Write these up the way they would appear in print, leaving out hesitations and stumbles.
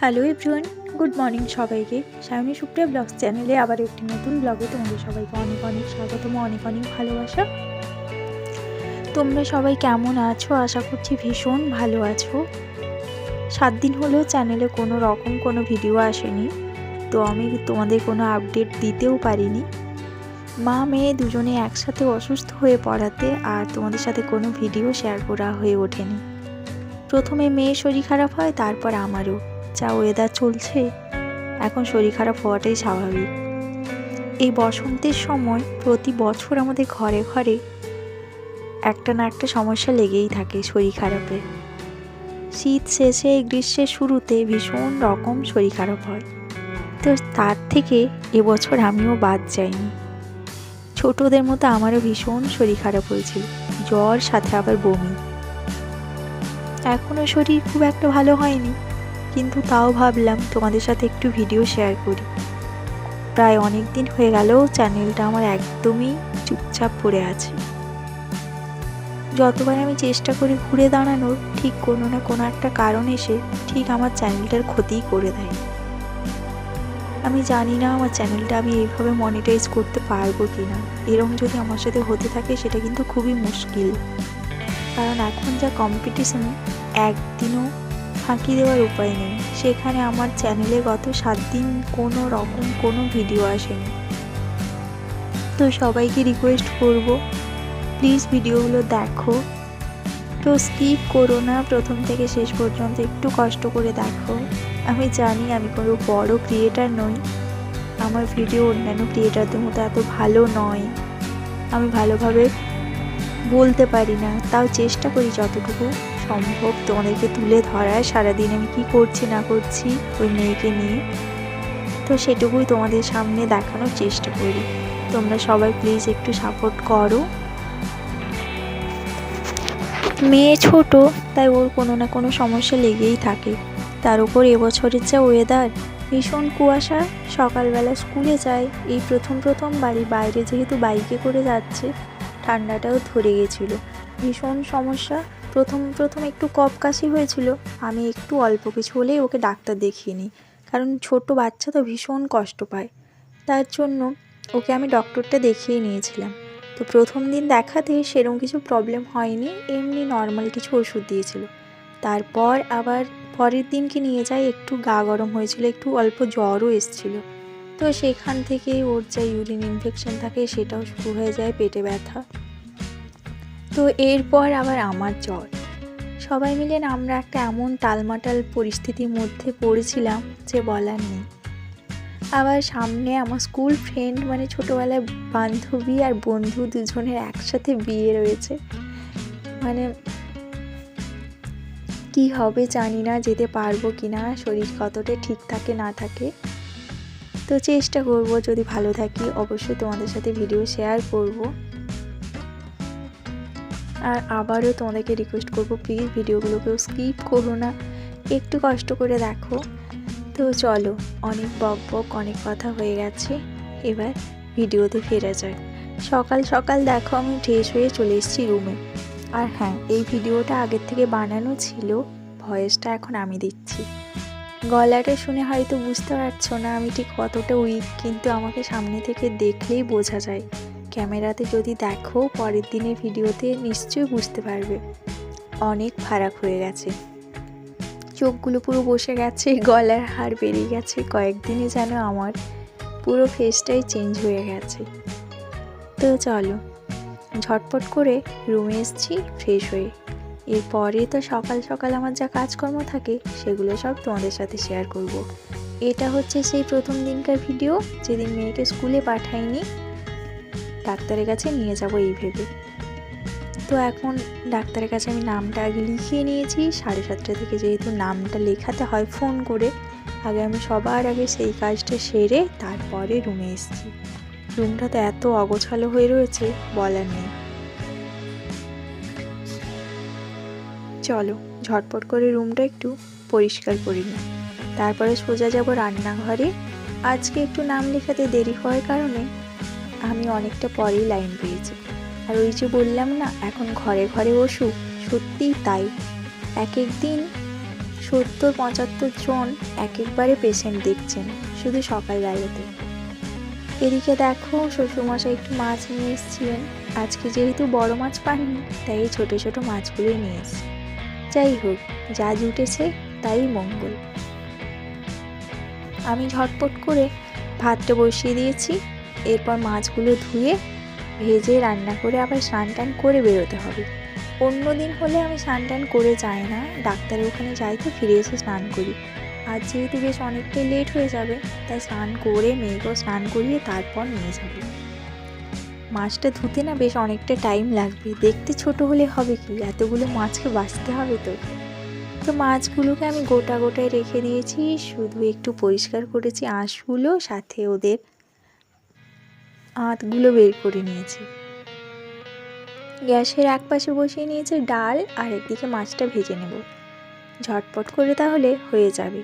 Hello everyone, good morning সবাইকে। Sayani Supriya blogs চ্যানেলে আবার একটি নতুন ব্লগে তোমাদের সবাইকে অনেক অনেক স্বাগতম, অনেক অনেক ভালোবাসা। তোমরা সবাই কেমন আছো? আশা করছি ভীষণ ভালো আছো। 7 দিন হলো চ্যানেলে কোনো রকম কোনো ভিডিও আসেনি, তো আমি তোমাদের কোনো আপডেট দিতেও পারিনি। মা মেয়ে দুজনে একসাথে অসুস্থ হয়ে পড়াতে আর তোমাদের সাথে কোনো ভিডিও শেয়ার করা হয়ে ওঠেনি। প্রথমে মেয়ের শরীর খারাপ হয়, তারপর আমারও। যা ওয়েদার চলছে এখন শরীর খারাপ হওয়াটাই স্বাভাবিক। এই বসন্তের সময় প্রতি বছর আমাদের ঘরে ঘরে একটা না একটা সমস্যা লেগেই থাকে শরীর খারাপে। শীত শেষে গ্রীষ্মের শুরুতে ভীষণ রকম শরীর খারাপ হয়, তো তার থেকে এবছর আমিও বাদ যাইনি। ছোটদের মতো আমারও ভীষণ শরীর খারাপ হয়েছিল, জ্বর সাথে আবার বমি। এখনও শরীর খুব একটা ভালো হয়নি, কিন্তু তাও ভাবলাম তোমাদের সাথে একটু ভিডিও শেয়ার করি। প্রায় অনেক দিন হয়ে গেল চ্যানেলটা আমার একদমই চুপচাপ পড়ে আছে। যতবার আমি চেষ্টা করি ঘুরে দাঁড়ানোর, ঠিক কোনো না কোনো একটা কারণ এসে ঠিক আমার চ্যানেলটার ক্ষতিই করে দেয়। আমি জানি না আমার চ্যানেলটা আমি এইভাবে মনিটাইজ করতে পারবো কি না। এরকম যদি আমার সাথে হতে থাকে সেটা কিন্তু খুবই মুশকিল, কারণ এখন যা কম্পিটিশন, একদিনও ফাঁকি দেওয়ার উপায় নেই। সেখানে আমার চ্যানেলে গত 7 দিন কোনো রকম কোনো ভিডিও আসেনি। তো সবাইকে রিকোয়েস্ট করব, প্লিজ ভিডিওগুলো দেখো, তো স্কিপ করো না, প্রথম থেকে শেষ পর্যন্ত একটু কষ্ট করে দেখো। আমি জানি আমি কোনো বড় ক্রিয়েটার নই, আমার ভিডিও অন্যান্য ক্রিয়েটারদের মতো এত ভালো নয়, আমি ভালোভাবে বলতে পারি না, তাও চেষ্টা করি যতটুকু সম্ভব তোমাদেরকে তুলে ধরায় সারাদিন আমি কি করছি না করছি ওই মেয়েকে নিয়ে। তো সেটুকুই তোমাদের সামনে দেখানোর চেষ্টা করি। তোমরা সবাই প্লিজ একটু সাপোর্ট করো। মেয়ে ছোট, তাই ওর কোনো না কোনো সমস্যা লেগেই থাকে। তার উপর এবছরের যা ওয়েদার, ভীষণ কুয়াশা। সকালবেলা স্কুলে যায়, এই প্রথম বাইরে যেহেতু বাইকে করে যাচ্ছে, ঠান্ডাটাও ধরে গেছিলো, ভীষণ সমস্যা। প্রথম একটু কফ কাশি হয়েছিল, আমি একটু অল্প কিছু হলেই ওকে ডাক্তার দেখিয়ে নিই, কারণ ছোট বাচ্চা তো ভীষণ কষ্ট পায়। তার জন্য ওকে আমি ডক্টরটা দেখিয়ে নিয়েছিলাম। তো প্রথম দিন দেখাতে সেরকম কিছু প্রবলেম হয়নি, এমনি নর্মাল কিছু ওষুধ দিয়েছিল। তারপর আবার পরের দিনকে নিয়ে যাই, একটু গা গরম হয়েছিল, একটু অল্প জ্বরও এসেছিল। তো সেখান থেকে ওর যা ইউরিন ইনফেকশন থাকে সেটাও শুরু হয়ে যায়, পেটে ব্যথা। তো এরপর আবার আমার জ্বর, সবাই মিলে আমরা একটা এমন টালমাটাল পরিস্থিতির মধ্যে পড়েছিলাম যে বলার নেই। আবার সামনে আমার স্কুল ফ্রেন্ড, মানে ছোটোবেলার বান্ধবী আর বন্ধু দুজনের একসাথে বিয়ে রয়েছে। মানে কি হবে জানি না, যেতে পারবো কি না, শরীর কতটা ঠিক থাকে না থাকে। তো চেষ্টা করব, যদি ভালো থাকি অবশ্যই তোমাদের সাথে ভিডিও শেয়ার করব। আর আবারও তোমাদেরকে রিকোয়েস্ট করব, প্লিজ ভিডিওগুলোকেও স্কিপ করো না, একটু কষ্ট করে দেখো। তো চলো, অনেক বক অনেক কথা হয়ে গেছে, এবার ভিডিওতে ফেরা যায়। সকাল সকাল দেখো আমি ফ্রেশ হয়ে চলে এসেছি রুমে। আর হ্যাঁ, এই ভিডিওটা আগের থেকে বানানো ছিল, ভয়েসটা এখন আমি দিচ্ছি। গলাটা শুনে হয়তো বুঝতে পারছো না আমি ঠিক কতটা উইক, কিন্তু আমাকে সামনে থেকে দেখলেই বোঝা যায়। ক্যামেরাতে যদি দেখো পরের দিনের ভিডিওতে নিশ্চয়ই বুঝতে পারবে অনেক ফারাক হয়ে গেছে। চোখগুলো পুরো বসে গেছে, গলার হাড় বেরিয়ে গেছে, কয়েকদিনে যেন আমার পুরো ফেসটাই চেঞ্জ হয়ে গেছে। তো চলো ঝটপট করে রুমে এসেছি ফ্রেশ হয়ে। এরপরে তো সকাল সকাল আমার যা কাজকর্ম থাকে সেগুলো সব তোমাদের সাথে শেয়ার করব। এটা হচ্ছে সেই প্রথম দিনকার ভিডিও, যেদিন মেয়েকে স্কুলে পাঠাইনি, ডাক্তারের কাছে নিয়ে যাব এই ভেবে। তো এখন ডাক্তারের কাছে আমি নামটা আগে লিখিয়ে নিয়েছি, 7:30 থেকে যেহেতু নামটা লেখাতে হয় ফোন করে, আগে আমি সবার আগে সেই কাজটা সেরে তারপরে রুমে এসেছি। রুমটা তো এত অগোছালো হয়ে রয়েছে বলার নেই। চলো ঝটপট করে রুমটা একটু পরিষ্কার করে নিই, তারপরে সোজা যাব রান্নাঘরে। আজকে একটু নাম লেখাতে দেরি হওয়ার কারণে আমি অনেকটা পরেই লাইন পেয়েছি। আর ওই যে বললাম না এখন ঘরে ঘরে অসুখ, সত্যিই তাই। এক এক দিন 70-75 জন এক একবারে পেশেন্ট দেখছেন শুধু সকালবেলাতে। এদিকে দেখো শ্বশুরমশাই একটু মাছ নিয়ে এসেছিলেন। আজকে যেহেতু বড় মাছ পাননি তাই ছোট ছোট মাছগুলোই নিয়ে এসেছি। যাই হোক, যা জুটেছে তাই মঙ্গল। আমি ঝটপট করে ভাতটা বসিয়ে দিয়েছি। এরপর মাছগুলো ধুয়ে ভেজে রান্না করে আবার স্নান টান করে বেরোতে হবে। অন্য দিন হলে আমি স্নান টান করে যাই না, ডাক্তারের ওখানে যাই তো ফিরে এসে স্নান করি। আজ যেহেতু বেশ অনেকটাই লেট হয়ে যাবে তাই স্নান করে মেয়েকেও স্নান করিয়ে তারপর নিয়ে যাব। মাছটা ধুতে না বেশ অনেকটা টাইম লাগবে, দেখতে ছোট হলে হবে কি, এতগুলো মাছকে বাছতে হবে তো মাছগুলোকে আমি গোটা গোটায় রেখে দিয়েছি, শুধু একটু পরিষ্কার করেছি আঁশগুলো, সাথে ওদের আঁতগুলো বের করে নিয়েছি। গ্যাসের এক পাশে বসিয়ে নিয়েছি ডাল, আর একদিকে মাছটা ভেজে নেব। ঝটপট করে তাহলে হয়ে যাবে।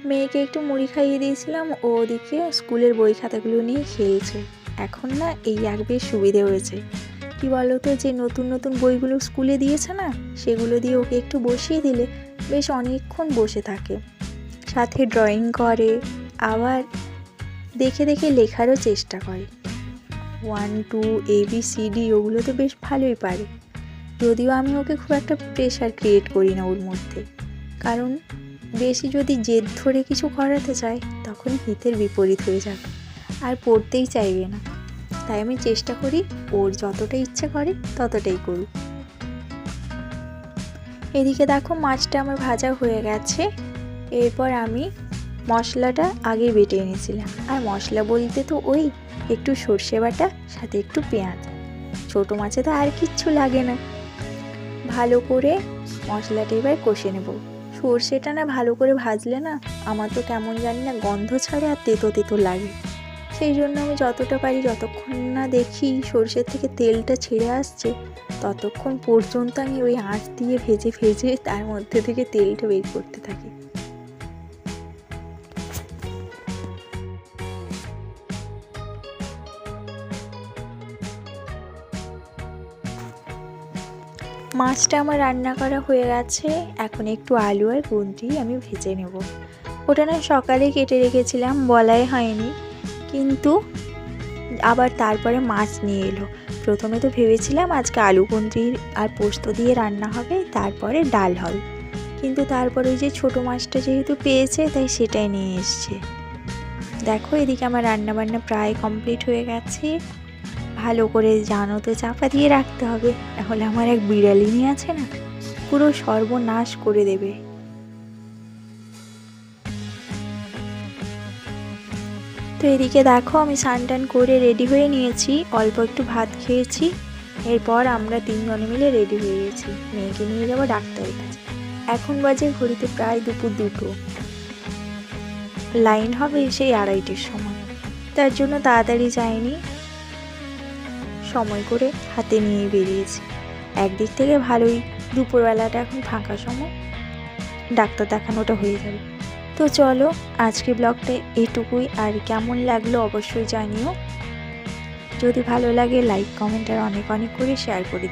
মেয়েকে একটু মুড়ি খাইয়ে দিয়েছিলাম, ও ওদিকে স্কুলের বই খাতাগুলো নিয়ে খেলছে। এখন না এই এক বেশ সুবিধে হয়েছে, কি বলতো, যে নতুন নতুন বইগুলো স্কুলে দিয়েছে না, সেগুলো দিয়ে ওকে একটু বসিয়ে দিলে বেশ অনেকক্ষণ বসে থাকে, সাথে ড্রয়িং করে, আবার দেখে দেখে লেখারও চেষ্টা করে। 1, 2 ABCD ওগুলো তো বেশ ভালোই পারে। যদিও আমি ওকে খুব একটা প্রেশার ক্রিয়েট করি না ওর মধ্যে, কারণ বেশি যদি জেদ ধরে কিছু করাতে চাই তখন হিতের বিপরীত হয়ে যাবে, আর পড়তেই চাইবে না। তাই আমি চেষ্টা করি ওর যতটা ইচ্ছে করে ততটাই করুক। এদিকে দেখো মাছটা আমার ভাজা হয়ে গেছে। এরপর আমি মশলাটা আগে বেটে এনেছিলাম, আর মশলা বলতে তো ওই একটু সর্ষে বাটা, সাথে একটু পেঁয়াজ। ছোটো মাছে তো আর কিচ্ছু লাগে না। ভালো করে মশলাটা এবার কষে নেব। সর্ষেটা না ভালো করে ভাজলে না আমার তো কেমন জানি না গন্ধ ছাড়ে আর তেতো তেতো লাগে। সেই জন্য আমি যতটা পারি, যতক্ষণ না দেখি সর্ষের থেকে তেলটা ছেড়ে আসছে ততক্ষণ পর্যন্ত আমি ওই আঁচ দিয়ে ভেজে ভেজে তার মধ্যে থেকে তেলটা বের করতে থাকি। মাছটা আমার রান্না করা হয়ে গেছে। এখন একটু আলু আর কুঁদরি আমি ভেজে নেব। ওটা না সকালে কেটে রেখেছিলাম, বলাই হয়নি, কিন্তু আবার তারপরে মাছ নিয়ে এলো। প্রথমে তো ভেবেছিলাম আজকে আলু কুঁদরি আর পোস্ত দিয়ে রান্না হবে, তারপরে ডাল হবে, কিন্তু তারপরে ওই যে ছোটো মাছটা যেহেতু পেয়েছে তাই সেটাই নিয়ে এসছে। দেখো এদিকে আমার রান্নাবান্না প্রায় কমপ্লিট হয়ে গেছে। ভালো করে জানো তো চাপা দিয়ে রাখতে হবে, তাহলে আমার এক বিড়ালিনী আছে না, পুরো সর্বনাশ করে দেবে। তো এদিকে দেখো আমি স্নান টান করে রেডি হয়ে নিয়েছি, অল্প একটু ভাত খেয়েছি। এরপর আমরা 3 জনে মিলে রেডি হয়ে গেছি, মেয়েকে নিয়ে যাবো ডাক্তারের কাছে। এখন বাজে ঘড়িতে প্রায় দুপুর 2টো, লাইন হবে সেই 2:30-র সময়। তার জন্য তাড়াতাড়ি যাইনি, সময় করে হাতে নিয়ে বেরিয়েছি। একদিক থেকে ভালোই, দুপুরবেলাটা এখন ফাঁকা সময়, ডাক্তার দেখানোটা হয়ে যাবে। তো চলো আজকে ব্লগটা এটুকুই, আর কেমন লাগলো অবশ্যই জানিও। যদি ভালো লাগে লাইক কমেন্ট আর অনেক অনেক করে শেয়ার করে দিও।